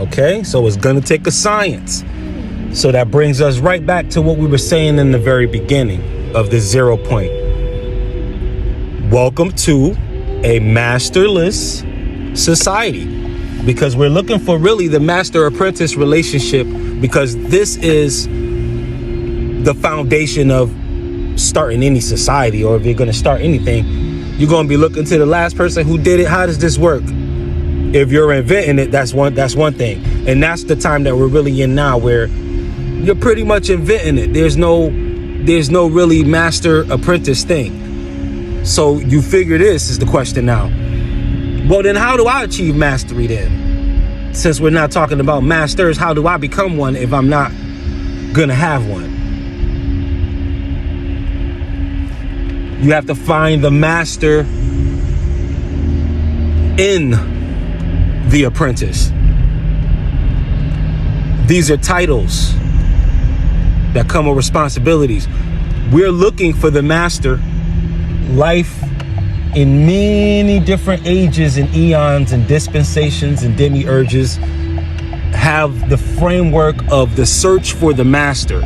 Okay, so it's gonna take a science. So that brings us right back to what we were saying in the very beginning of this 0 point. Welcome to a masterless society, because we're looking for really the master-apprentice relationship, because this is the foundation of starting any society, or if you're going to start anything, you're going to be looking to the last person who did it. How does this work? If you're inventing it, that's one thing. And that's the time that we're really in now, where you're pretty much inventing it. There's no really master-apprentice thing. So you figure this is the question now. Well, then how do I achieve mastery then? Since we're not talking about masters, how do I become one if I'm not gonna have one? You have to find the master in the apprentice. These are titles that come with responsibilities. We're looking for the master. Life in many different ages and eons and dispensations and demiurges have the framework of the search for the master.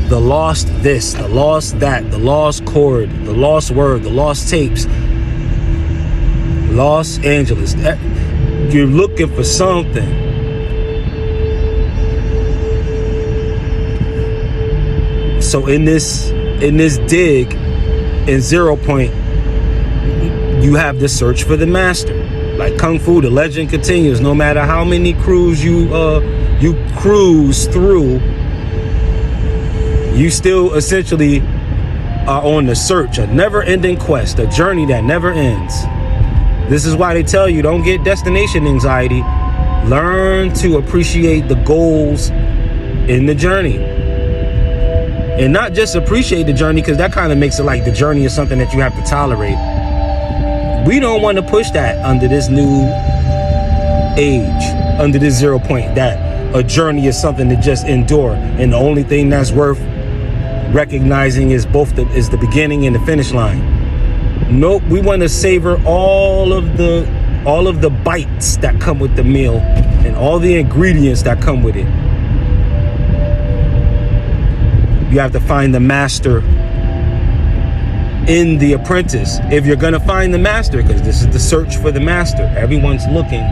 The lost this, the lost that, the lost chord, the lost word, the lost tapes. Los Angeles. You're looking for something. So in this dig, in 0 point, you have the search for the master. Like Kung Fu, the legend continues. No matter how many crews you cruise through, you still essentially are on the search, a never-ending quest, a journey that never ends. This is why they tell you, don't get destination anxiety. Learn to appreciate the goals in the journey. And not just appreciate the journey, because that kind of makes it like the journey is something that you have to tolerate. We don't want to push that under this new age, under this 0 point, that a journey is something to just endure. And the only thing that's worth recognizing is the beginning and the finish line. Nope, we want to savor all of the bites that come with the meal and all the ingredients that come with it. You have to find the master in the apprentice if you're gonna find the master, because this is the search for the master. Everyone's looking.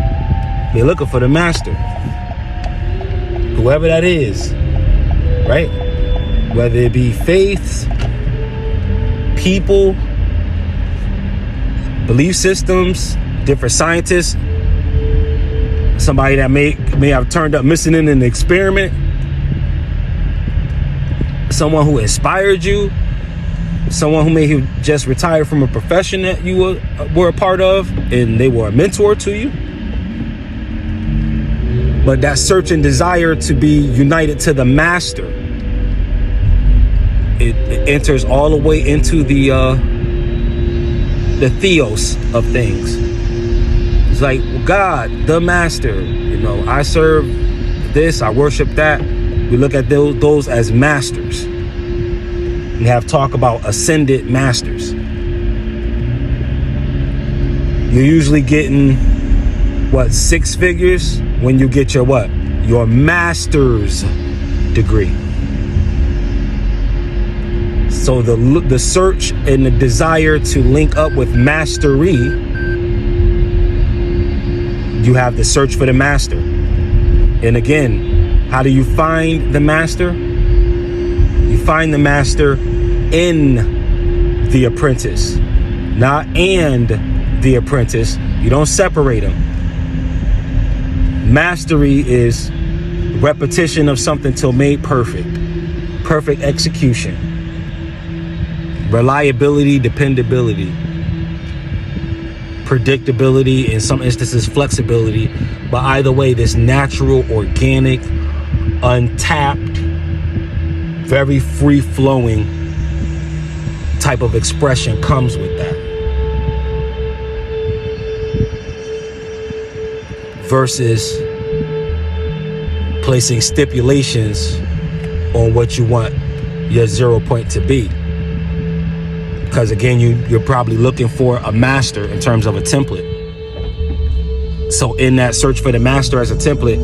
They're looking for the master, whoever that is, right? Whether it be faiths, people, belief systems, different scientists, somebody that may have turned up missing in an experiment, someone who inspired you, someone who may have just retired from a profession that you were a part of and they were a mentor to you. But that search and desire to be united to the master, it enters all the way into the theos of things. It's like God, the master, I serve this, I worship that. We look at those as masters. We have talk about ascended masters. You're usually getting 6 figures when you get your your master's degree. So the search and the desire to link up with mastery, you have the search for the master. And again, how do you find the master? You find the master in the apprentice, not and the apprentice. You don't separate them. Mastery is repetition of something till made perfect. Perfect execution. Reliability, dependability, predictability, in some instances flexibility. But either way, this natural, organic, untapped, very free-flowing type of expression comes with that. Versus placing stipulations on what you want your 0 point to be. Because again, you're probably looking for a master in terms of a template. So in that search for the master as a template,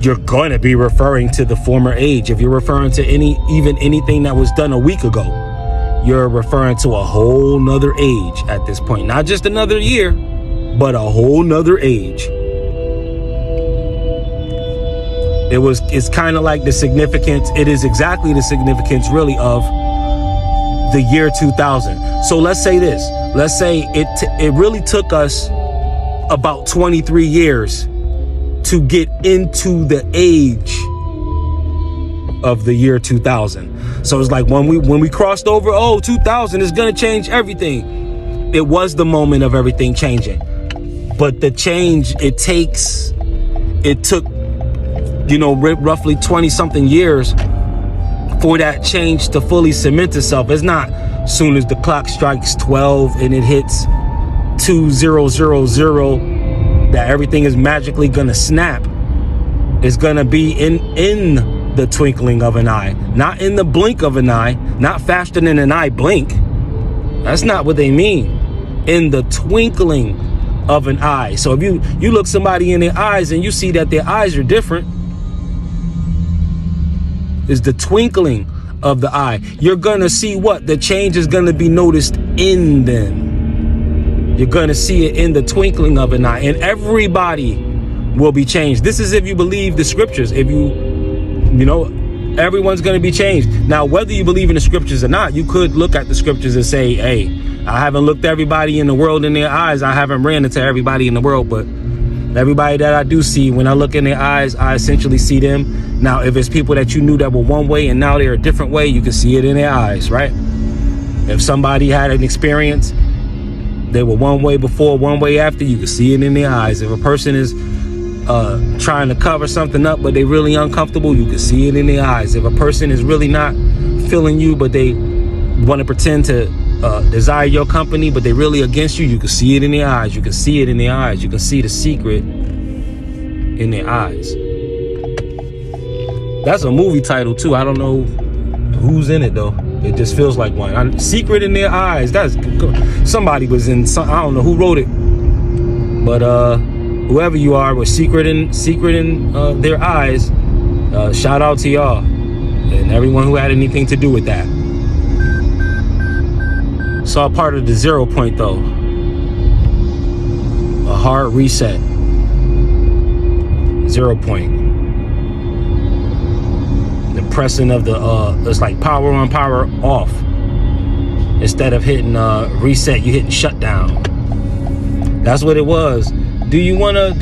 you're going to be referring to the former age. If you're referring to anything that was done a week ago, you're referring to a whole nother age at this point. Not just another year, but a whole nother age. It's kind of like the significance. It is exactly the significance really of the year 2000. So let's say this. Let's say it really took us about 23 years to get into the age of the year 2000. So it's like when we crossed over, 2000 is going to change everything. It was the moment of everything changing. But the change, it took, roughly 20 something years for that change to fully cement itself. It's not as soon as the clock strikes 12 and it hits 2000 that everything is magically gonna snap. It's gonna be in the twinkling of an eye, not in the blink of an eye, not faster than an eye blink. That's not what they mean. In the twinkling of an eye. So if you look somebody in their eyes and you see that their eyes are different, is the twinkling of the eye. You're gonna see what? The change is gonna be noticed in them. You're gonna see it in the twinkling of an eye, and everybody will be changed. This is if you believe the scriptures. If everyone's gonna be changed. Now, whether you believe in the scriptures or not, you could look at the scriptures and say, hey, I haven't looked everybody in the world in their eyes. I haven't ran into everybody in the world, but everybody that I do see, when I look in their eyes, I essentially see them. Now, if it's people that you knew that were one way and now they're a different way, you can see it in their eyes, right? If somebody had an experience, they were one way before, one way after, you can see it in their eyes. If a person is trying to cover something up, but they're really uncomfortable, you can see it in their eyes. If a person is really not feeling you, but they want to pretend to desire your company, but they're really against you, you can see it in their eyes. You can see it in their eyes. You can see the secret in their eyes. That's a movie title too. I don't know who's in it though. It just feels like one. Secret in their eyes. That's somebody was in some, I don't know who wrote it, but whoever you are with secret in their eyes, shout out to y'all and everyone who had anything to do with that. Saw part of the 0 point though. A hard reset. 0 point. The pressing of the it's like power on, power off. Instead of hitting reset, you hitting shutdown. That's what it was. Do you wanna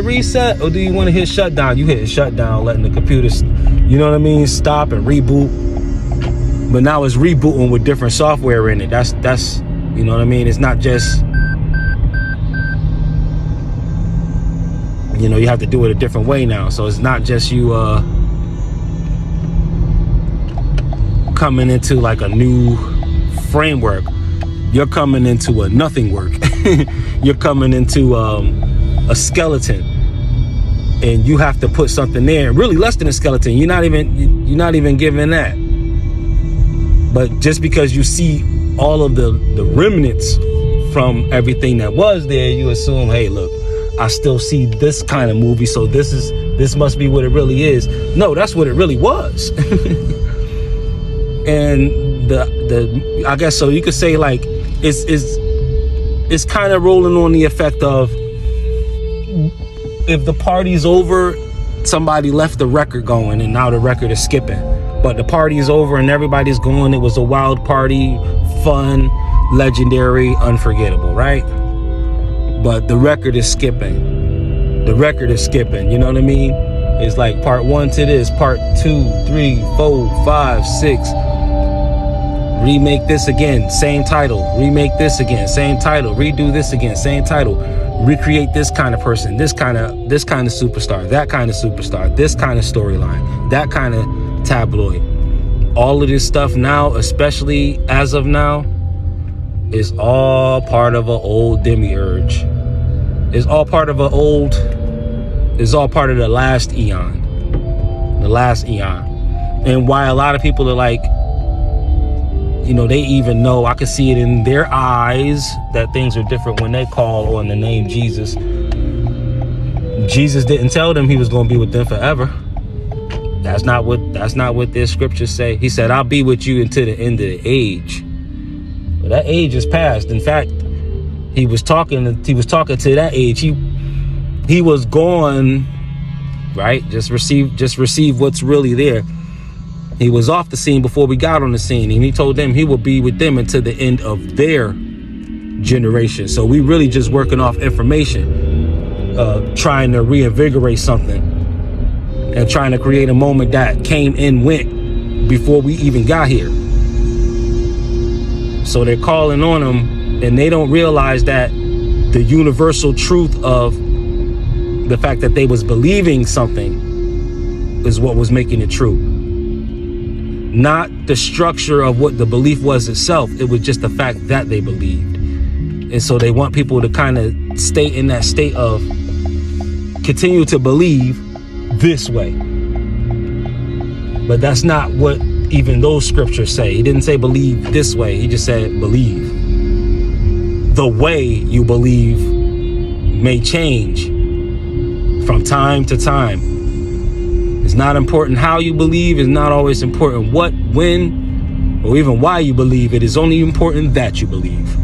reset or do you wanna hit shutdown? You hit shutdown, letting the computer, stop and reboot. But now it's rebooting with different software in it. That's It's not just you have to do it a different way now. So it's not just you coming into like a new framework. You're coming into a nothing work. You're coming into a skeleton, and you have to put something there. Really less than a skeleton. You're not even giving that. But just because you see all of the remnants from everything that was there, you assume, hey, look, I still see this kind of movie, so this must be what it really is. No, that's what it really was. And the I guess so you could say like it's kind of rolling on the effect of if the party's over, somebody left the record going and now the record is skipping. But the party's over and everybody's going. It was a wild party, fun, legendary, unforgettable, right? But the record is skipping. The record is skipping, you know what I mean? It's like part 1 to this, part 2, 3, 4, 5, 6. Remake this again, same title. Remake this again, same title. Redo this again, same title. Recreate this kind of person, this kind of superstar, that kind of superstar, this kind of storyline, that kind of tabloid. All of this stuff now, especially as of now, is all part of an old demiurge. It's all part of the last eon. The last eon. And why a lot of people are like, they even know, I can see it in their eyes that things are different when they call on the name Jesus. Jesus didn't tell them he was going to be with them forever. That's not what their scriptures say. He said, I'll be with you until the end of the age. But that age is past. In fact, he was talking to that age. He was gone, right? Just receive what's really there. He was off the scene before we got on the scene, and he told them he would be with them until the end of their generation. So we really just working off information, trying to reinvigorate something and trying to create a moment that came and went before we even got here. So they're calling on them, and they don't realize that the universal truth of the fact that they was believing something is what was making it true. Not the structure of what the belief was itself. It was just the fact that they believed. And so they want people to kind of stay in that state of continue to believe this way. But that's not what even those scriptures say. He didn't say believe this way. He just said believe. The way you believe may change from time to time. It's not important how you believe. It's not always important what, when, or even why you believe. It is only important that you believe.